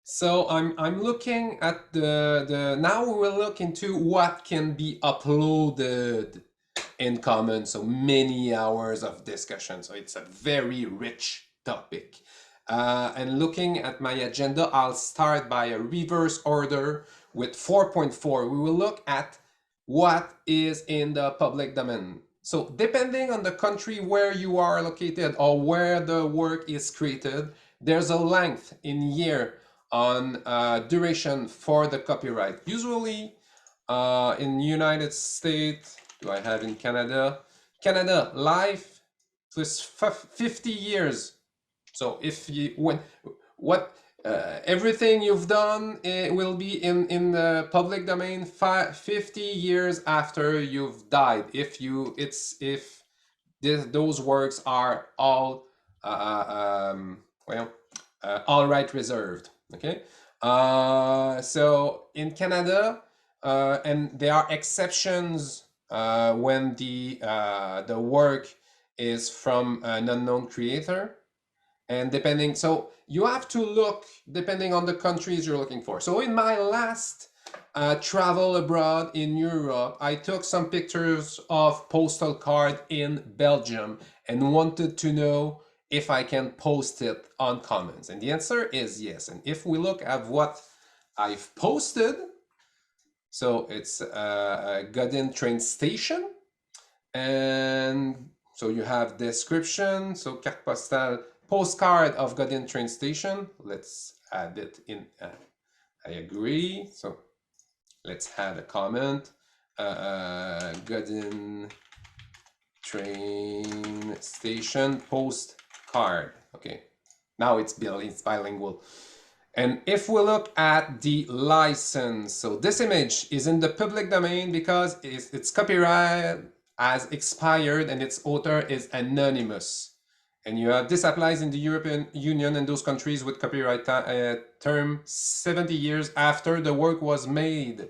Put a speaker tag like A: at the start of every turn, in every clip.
A: So I'm looking at the now we will look into what can be uploaded in Commons. So many hours of discussion. So it's a very rich topic. And looking at my agenda, I'll start by a reverse order with 4.4. We will look at what is in the public domain. So depending on the country where you are located or where the work is created, there's a length in year on duration for the copyright. Usually in United States, do I have in Canada? Canada, life plus 50 years. So if you, what, everything you've done will be in the public domain 50 years after you've died. If those works are all well all right reserved. Okay, so in Canada, and there are exceptions when the work is from an unknown creator, and depending, so you have to look depending on the countries you're looking for. So in my last travel abroad in Europe, I took some pictures of postal card in Belgium and wanted to know if I can post it on Commons. And the answer is yes. And if we look at what I've posted, so it's a Godin train station. And so you have description, so carte postale, postcard of Godin train station. Let's add it in. I agree. So let's add a comment. Godin train station postcard. Okay, now it's bilingual. And if we look at the license, so this image is in the public domain because its copyright has expired and its author is anonymous. And you have this applies in the European Union and those countries with copyright term 70 years after the work was made.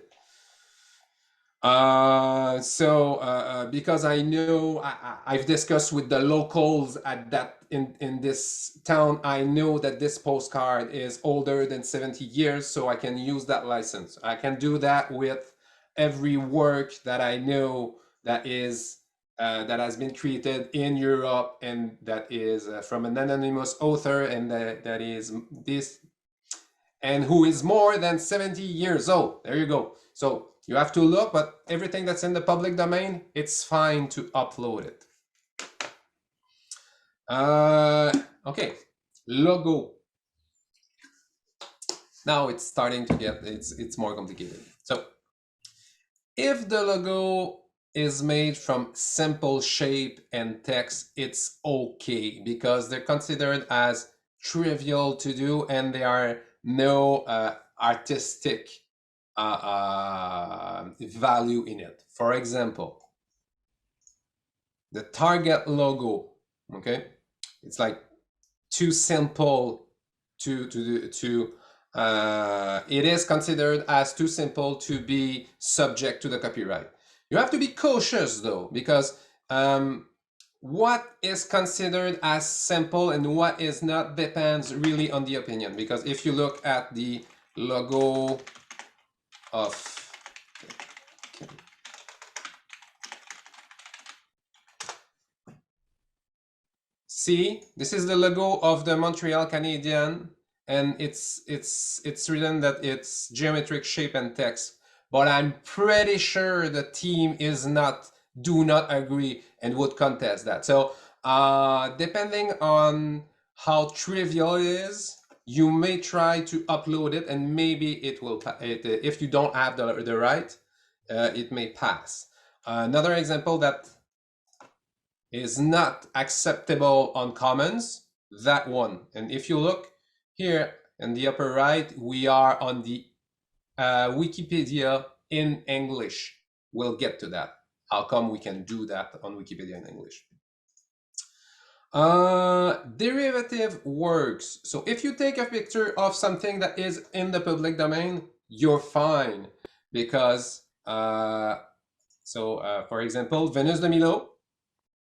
A: Because I know I've discussed with the locals at that in this town, I know that this postcard is older than 70 years, so I can use that license. I can do that with every work that I know that is that has been created in Europe and that is from an anonymous author and that is this and who is more than 70 years old. There you go. So you have to look, but everything that's in the public domain, it's fine to upload it. Okay, logo. Now it's starting to get, it's more complicated. So if the logo is made from simple shape and text, it's okay because they're considered as trivial to do and there are no artistic value in it. For example, the Target logo, okay, it's like too simple it is considered as too simple to be subject to the copyright. You have to be cautious though, because what is considered as simple and what is not depends really on the opinion. Because if you look at the logo of see, this is the logo of the Montreal Canadian, and it's written that it's geometric shape and text, but I'm pretty sure the team do not agree and would contest that. So depending on how trivial it is, you may try to upload it and maybe it will, if you don't have the right, it may pass. Another example that is not acceptable on Commons, that one. And if you look here in the upper right, we are on the Wikipedia in English. We'll get to that. How come we can do that on Wikipedia in English? Derivative works. So if you take a picture of something that is in the public domain, you're fine because, for example, Venus de Milo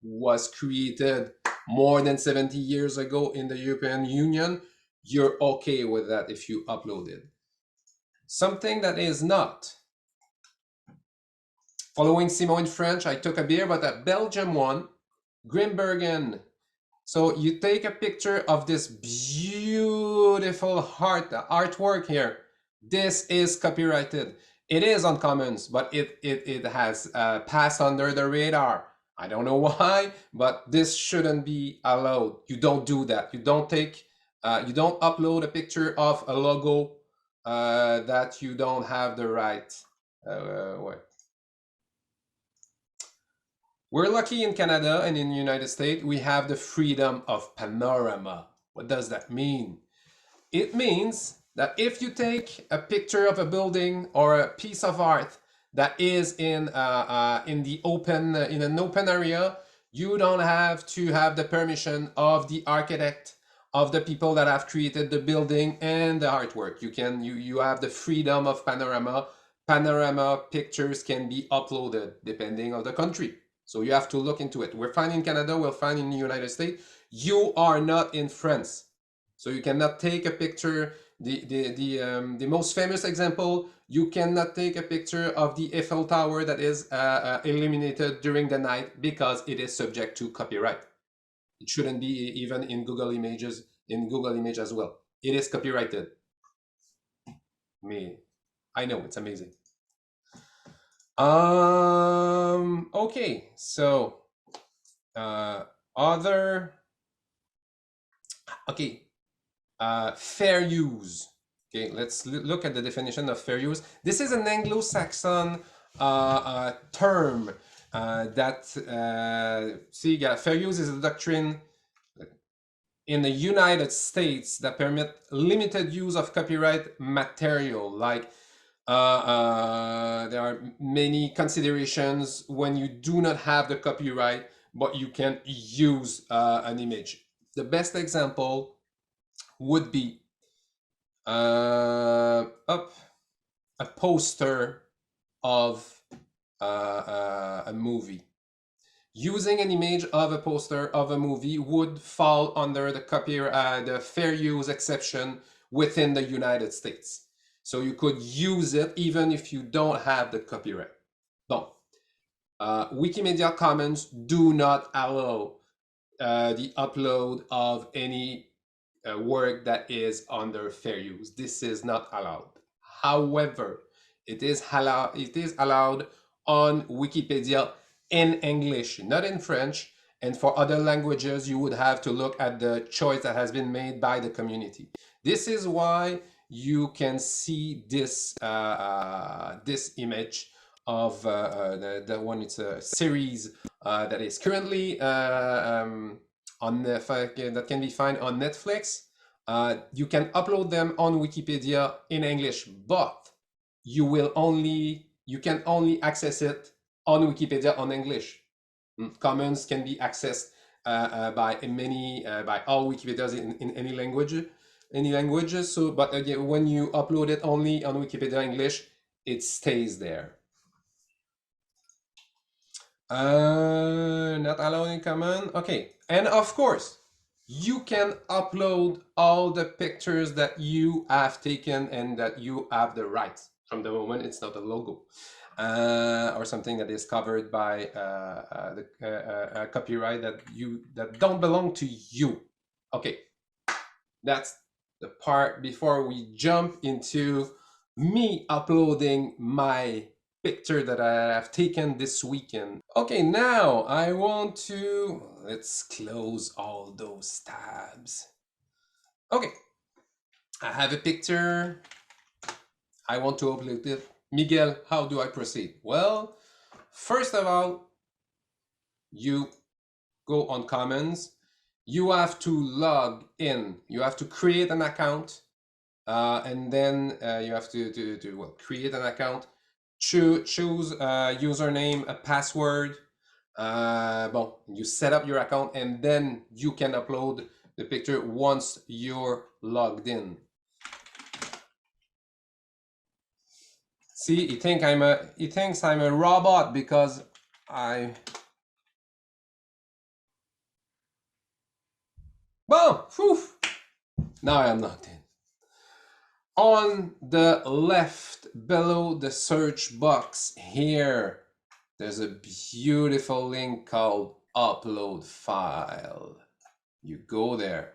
A: was created more than 70 years ago in the European Union. you're okay with that if you upload it. Something that is not. Following Simon in French, I took a beer, but a Belgium one, Grimbergen. So you take a picture of this beautiful artwork here. This is copyrighted. It is on Commons, but it has passed under the radar. I don't know why, but this shouldn't be allowed. You don't do that. You don't upload a picture of a logo that you don't have the right. We're lucky in Canada and in the United States, we have the freedom of Panorama. What does that mean? It means that if you take a picture of a building or a piece of art that is in the open in an open area, you don't have to have the permission of the architect, of the people that have created the building and the artwork. You have the freedom of Panorama. Panorama pictures can be uploaded depending on the country. So you have to look into it. We're fine in Canada, we're fine in the United States. You are not in France. So you cannot take a picture. The most famous example, you cannot take a picture of the Eiffel Tower that is illuminated during the night because it is subject to copyright. It shouldn't be even in Google Images, in Google Image as well. It is copyrighted. I know, it's amazing. Okay, so fair use. Okay, let's look at the definition of fair use. This is an Anglo-Saxon term fair use is a doctrine in the United States that permit limited use of copyright material. Like there are many considerations when you do not have the copyright, but you can use an image. The best example would be a poster of a movie. Using an image of a poster of a movie would fall under the fair use exception within the United States. So you could use it even if you don't have the copyright. Bon. Wikimedia Commons do not allow the upload of any work that is under fair use. This is not allowed. However, it is allowed on Wikipedia in English, not in French. And for other languages, you would have to look at the choice that has been made by the community. This is why you can see this this image of the one. It's a series that is currently on that can be found on Netflix. You can upload them on Wikipedia in English, but you can only access it on Wikipedia on English. Commons can be accessed by all Wikipedias in any languages. So, but again, when you upload it only on Wikipedia English, it stays there. Not allowed in common. Okay, and of course, you can upload all the pictures that you have taken and that you have the rights from the moment it's not a logo or something that is covered by the copyright that don't belong to you. Okay, that's the part before we jump into me uploading my picture that I have taken this weekend. Okay, now I want to, let's close all those tabs. Okay, I have a picture. I want to upload it. Miguel, how do I proceed? Well, first of all, you go on Commons. You have to log in. You have to create an account. And then you have to create an account. Choose a username, a password. You set up your account and then you can upload the picture once you're logged in. See, he thinks I'm a robot because Bon, whew. Now I am logged in. On the left below the search box here, there's a beautiful link called upload file. You go there.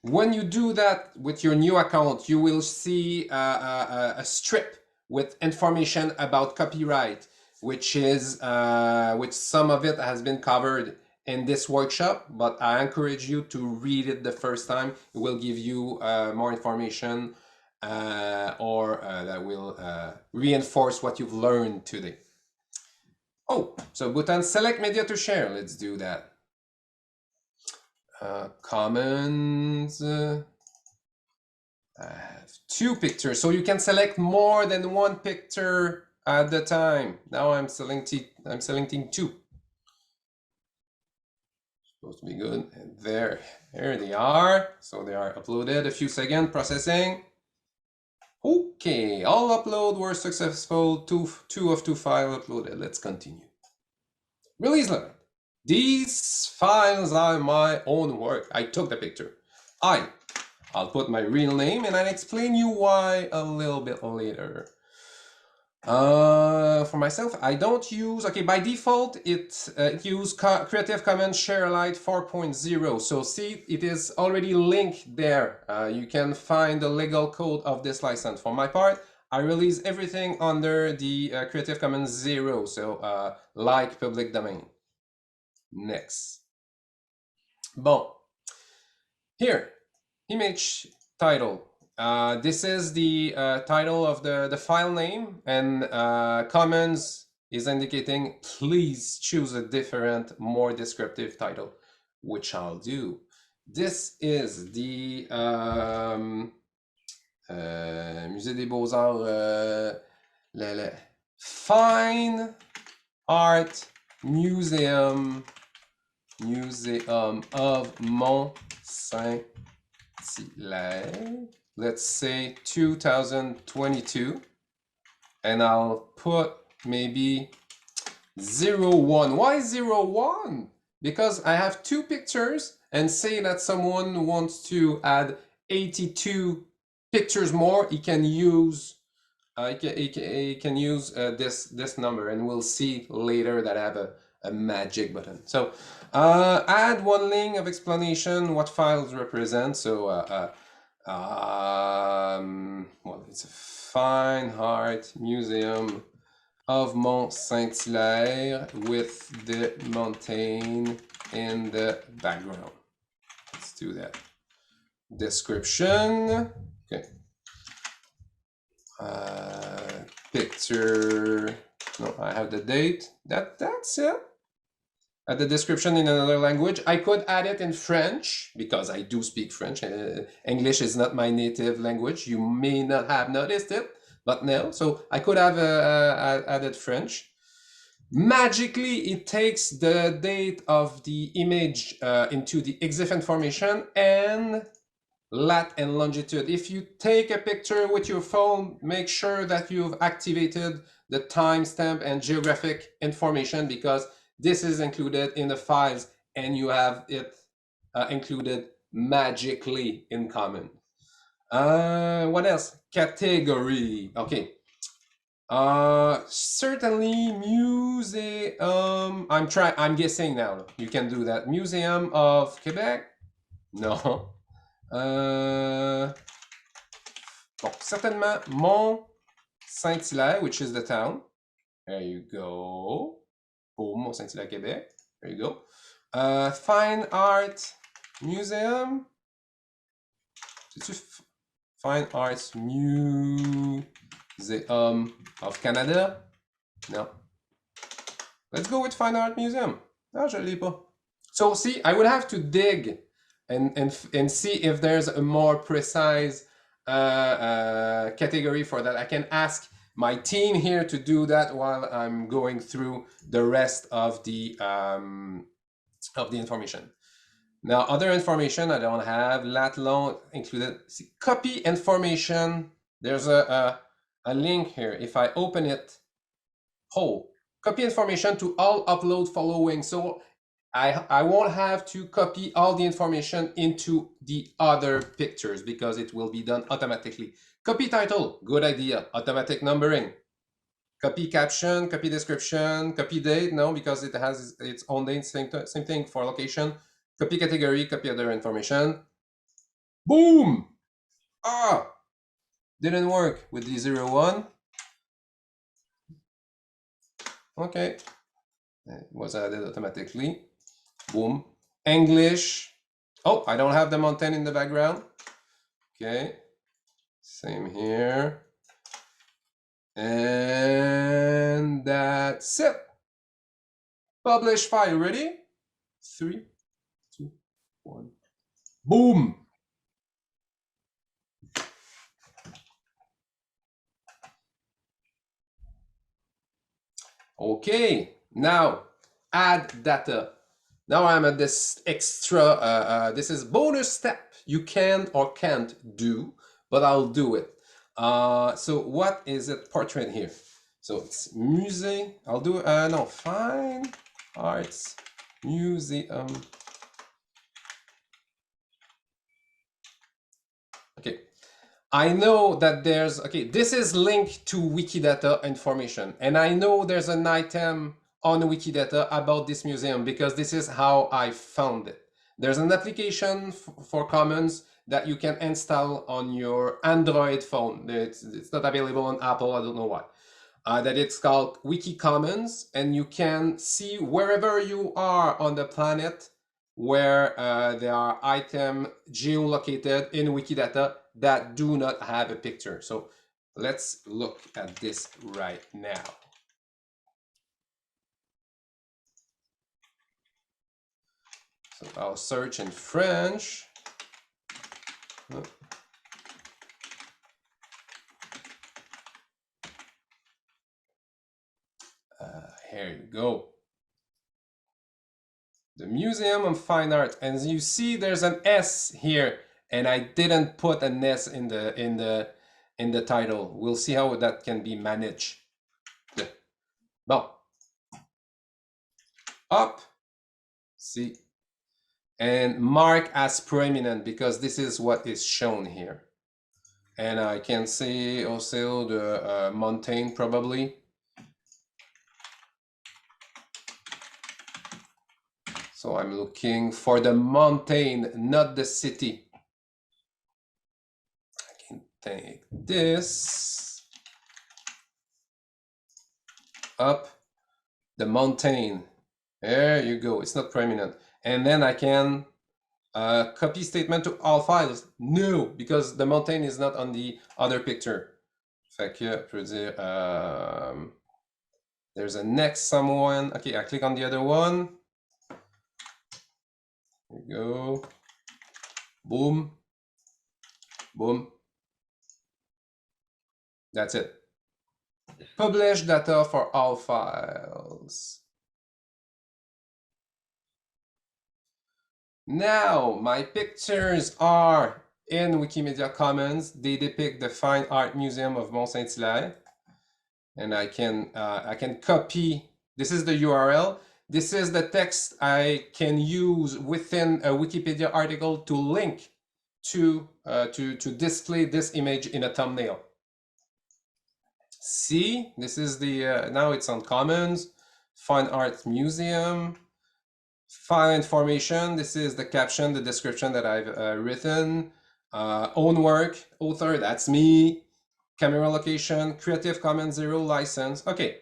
A: When you do that with your new account, you will see a strip with information about copyright, which some of it has been covered in this workshop, but I encourage you to read it the first time. It will give you more information or that will reinforce what you've learned today. Oh, so button select media to share. Let's do that. Commons. I have 2 pictures, so you can select more than 1 picture at the time. Now I'm selecting 2. Supposed to be good. And there they are. So they are uploaded. A few seconds processing. Okay, all upload were successful. Two of 2 files uploaded. Let's continue. Release limit. These files are my own work. I took the picture. I'll put my real name and I'll explain you why a little bit later. For myself, I don't use, okay, by default, it uses Creative Commons Share Alike 4.0. So see, it is already linked there. You can find the legal code of this license. For my part, I release everything under the Creative Commons 0, so like public domain. Next. Bon. Here, image title. This is the title of the file name, and Commons is indicating please choose a different, more descriptive title, which I'll do. This is the Musée des Beaux-Arts, le Fine Art Museum of Mont-Saint-Hilaire. Let's say 2022, and I'll put maybe 01. Why 01? Because I have 2 pictures, and say that someone wants to add 82 pictures more, he can use this number, and we'll see later that I have a magic button. So add 1 link of explanation what files represent. So well, it's a Fine Art Museum of Mont-Saint-Hilaire with the mountain in the background. Let's do that. Description. Okay. Picture. No, I have the date. That's it. Add the description in another language. I could add it in French because I do speak French. English is not my native language. You may not have noticed it, but no. So I could have added French. Magically, it takes the date of the image into the EXIF information and lat and longitude. If you take a picture with your phone, make sure that you've activated the timestamp and geographic information, because this is included in the files and you have it included magically in Commons. What else? Category. Okay. Certainly museum. I'm guessing now. You can do that. Museum of Quebec? No. Bon, certainement Mont-Saint-Hilaire, which is the town. There you go. Oh, Mont-Saint-Hilaire, Quebec. There you go. Fine Art Museum. Fine Arts Museum of Canada. No. Let's go with Fine Art Museum. No, je l'ai pas. So see, I would have to dig and see if there's a more precise category for that. I can ask my team here to do that while I'm going through the rest of the information. Now, other information I don't have, lat long included. See, copy information. There's a link here. If I open it, copy information to all upload following. So I won't have to copy all the information into the other pictures because it will be done automatically. Copy title, good idea. Automatic numbering. Copy caption, copy description, copy date, no, because it has its own date, same thing for location. Copy category, copy other information. Boom! Ah! Didn't work with the 01. Okay. It was added automatically. Boom. English. Oh, I don't have the mountain in the background. Okay. Same here. And that's it. Publish file. Ready? 3, 2, 1. Boom. Okay. Now add data. Now I'm at this extra, this is bonus step you can or can't do, but I'll do it. So what is it? Portrait here. So it's musée. I'll do, no, fine arts museum. Okay. I know that there's, okay, this is linked to Wikidata information. And I know there's an item on Wikidata about this museum because this is how I found it. There's an application for Commons that you can install on your Android phone. It's not available on Apple, I don't know why. That it's called Wiki Commons, and you can see wherever you are on the planet where there are items geolocated in Wikidata that do not have a picture. So let's look at this right now. So I'll search in French. Here you go. The Museum of Fine Art, and you see there's an S here, and I didn't put an S in the title. We'll see how that can be managed. Bon. Up. See. And mark as prominent because this is what is shown here. And I can see also the mountain probably. So I'm looking for the mountain, not the city. I can take this. Up. The mountain. There you go. It's not prominent. And then I can copy statement to all files. No, because the mountain is not on the other picture. Fait que, je veux dire, there's a next someone. Okay, I click on the other one. There we go. Boom. Boom. That's it. Publish data for all files. Now, my pictures are in Wikimedia Commons. They depict the Fine Art Museum of Mont-Saint-Hilaire. And I can copy. This is the URL. This is the text I can use within a Wikipedia article to link to display this image in a thumbnail. See, this is the, now it's on Commons, Fine Art Museum, file information. This is the caption, the description that I've written, own work, author, that's me, camera location, Creative Commons 0 license. Okay,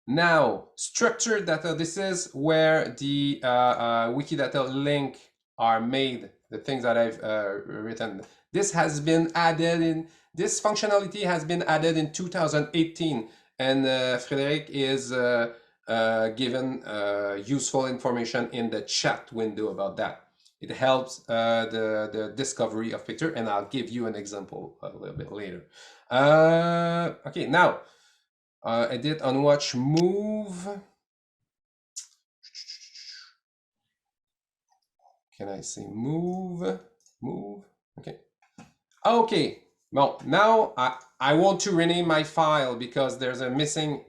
A: now structured data. This is where the Wikidata link are made, the things that I've written. This has been added in, this functionality has been added in 2018, and Frédéric is given useful information in the chat window about that. It helps the discovery of picture, and I'll give you an example a little bit later. Okay, now edit, unwatch, move. Can I say move? Move. Okay. Okay. Well, now I want to rename my file because there's a missing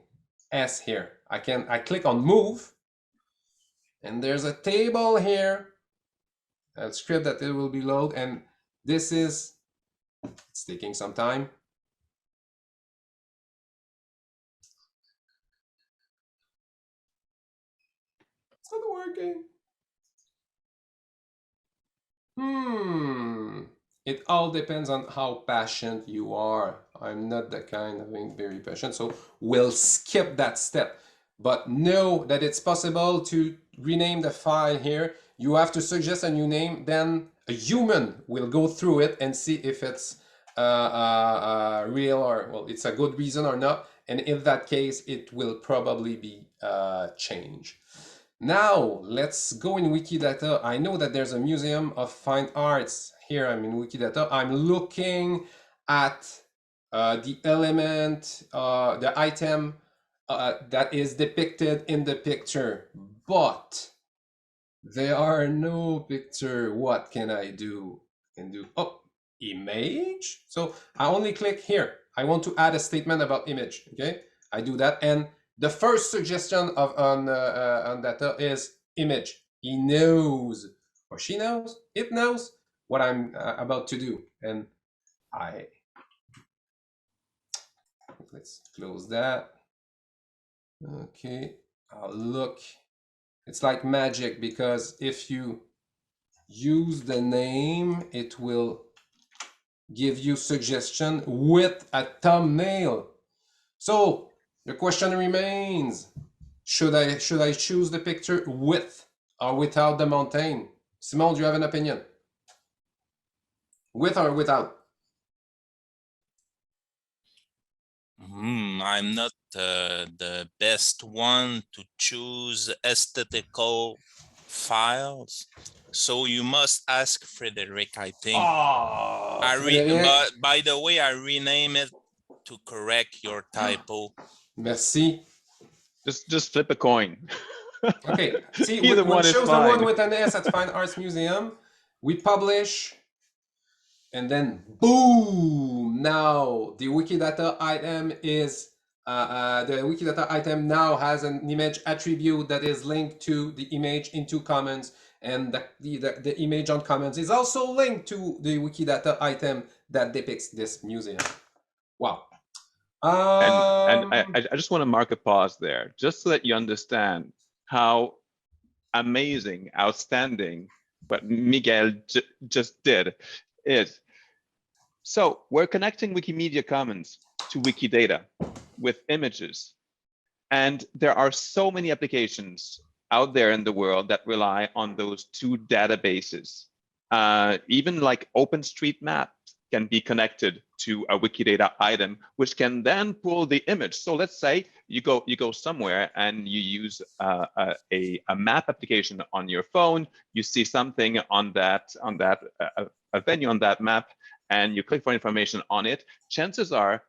A: S here. I click on move, And there's a table here, a script that it will be loaded, and this is, it's taking some time. It's not working. It all depends on how passionate you are. I'm not the kind of being very passionate, so we'll skip that step. But know that it's possible to rename the file here. You have to suggest a new name, then a human will go through it and see if it's real or, well, it's a good reason or not. And in that case, it will probably be changed. Now, let's go in Wikidata. I know that there's a Museum of Fine Arts. Here I'm in Wikidata. I'm looking at the element, the item that is depicted in the picture, but there are no picture. What can I do? Oh, image. So I only click here. I want to add a statement about image. Okay, I do that, and the first suggestion on data is image. He knows, or she knows, it knows what I'm about to do, and let's close that. Okay, I'll look. It's like magic, because if you use the name, it will give you suggestion with a thumbnail. So the question remains, should I choose the picture with or without the mountain? Simon, do you have an opinion? With or without?
B: I'm not the best one to choose aesthetical files, so you must ask Frederick, I think.
A: Oh, Frederick.
B: But by the way, I rename it to correct your typo.
A: Merci.
C: Just flip a coin.
A: Okay, see,
C: Either
A: we
C: one is
A: chose
C: fine.
A: the one with an S at Fine Arts Museum. We publish, and then boom! Now the Wikidata item is the Wikidata item now has an image attribute that is linked to the image into Commons, and the image on Commons is also linked to the Wikidata item that depicts this museum. Wow.
C: And I just want to mark a pause there, just so that you understand how amazing, outstanding what Miguel just did is. So we're connecting Wikimedia Commons to Wikidata with images. And there are so many applications out there in the world that rely on those two databases. Even like OpenStreetMap can be connected to a Wikidata item, which can then pull the image. So let's say you go somewhere and you use a map application on your phone. You see something on a venue on that map, and you click for information on it. Chances are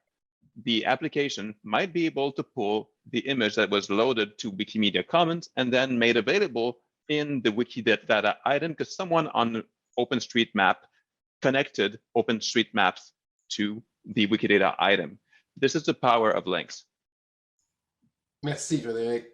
C: the application might be able to pull the image that was loaded to Wikimedia Commons and then made available in the Wikidata item, because someone on OpenStreetMap connected OpenStreetMaps to the Wikidata item. This is the power of links.
A: Merci, Frédéric.